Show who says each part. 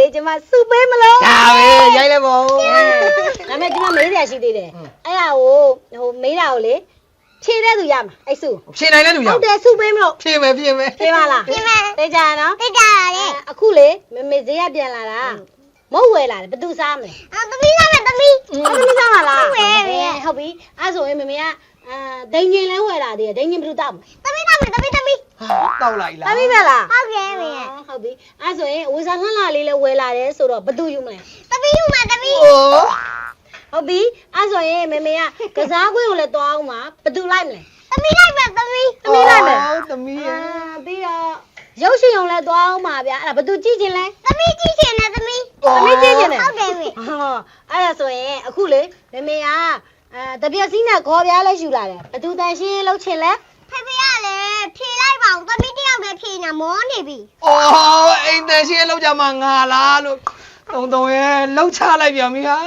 Speaker 1: လေကျမစုပေးမလို့
Speaker 2: ဒါပဲရိုက်လိုက်ပါဦး
Speaker 1: ဒါမဲ့ကျမမေးရရှိသေးတယ်အဲ့ဒါကိုမေးတာကိုလေဖြေတဲ့သူရမှာအဲ့စု
Speaker 2: ဖြေနိုင်တဲ့လူရ
Speaker 1: ဟုတ်တယ်စုပေးမလို့
Speaker 2: ဖြေမယ်ဖြေမယ်
Speaker 1: ဖြေပါလားဖြေမယ်သိကြရနော်
Speaker 3: သိကြပါလေ
Speaker 1: အခုလေမေဈေးရပြန်လာတာမဟုတ်ဝယ်လာတယ်ဘသူစားမလဲ
Speaker 3: သမီးစားမယ်သမီး
Speaker 1: သမီးစားမလား
Speaker 3: ဟုတ်ပဲ
Speaker 1: ဟုတ်ပြီအဲ့ဆိုရင်မေကဒိန်ငင်လဲဝယ်လာသေးတယ်ဒိန်ငင်ဘယ်သူတောက်မလဲ
Speaker 3: သမီးစားမယ်သမီး
Speaker 2: တောက်လိုက်လား
Speaker 1: သမီးပဲလား
Speaker 3: ဟုတ်ကဲ့မေ
Speaker 1: ဟုတ်ပြီအဲ့ဆိုရင်ဝေစာလှလှလေးလဲဝယ်လာတယ်ဆိုတော့ဘသူယူမလဲ
Speaker 3: သမီးယူမှာသမီး
Speaker 1: ဟုတ်ပြီအဲ့ဆိုရင်မေကကစားကွင်းကိုလည်းတွားအောင်ပါဘသူလိုက်မလဲ
Speaker 3: သမီးလိုက်မယ်သမီး
Speaker 1: သမီးလိုက်မယ်
Speaker 2: သမီးရ
Speaker 1: ပြီးတော့ရုပ်ရှင်အောင်လည်းတွားအောင်ပါဗျာအဲ့ဒါဘသူကြည့်ခြင်းလဲ
Speaker 3: သမီးကြည့်ချင်တယ်သမီး
Speaker 1: သမီးကြည့်ခြင်းလဲ
Speaker 3: ဟုတ်တယ်မေ
Speaker 1: ဟောအဲ့ဒါဆိုရင်အခုလေမေကတပြက်စီးနဲ့ခေါ်ပြားလဲယူလာတယ်ဘသူတန်ရှင်းလှုပ်ချင်လဲ
Speaker 3: ဖေဖေကလည်းဖြေလိုက်ပါဦးသမီးတယောက်လည်းဖြေနေမောနေပြီ
Speaker 2: အော်အိမ်တန်ရှင်းလောက်ကြမှာငါလားလို့တုံတုံရဲ့လှုပ်ချလိုက်ပြန်ပြီဟာ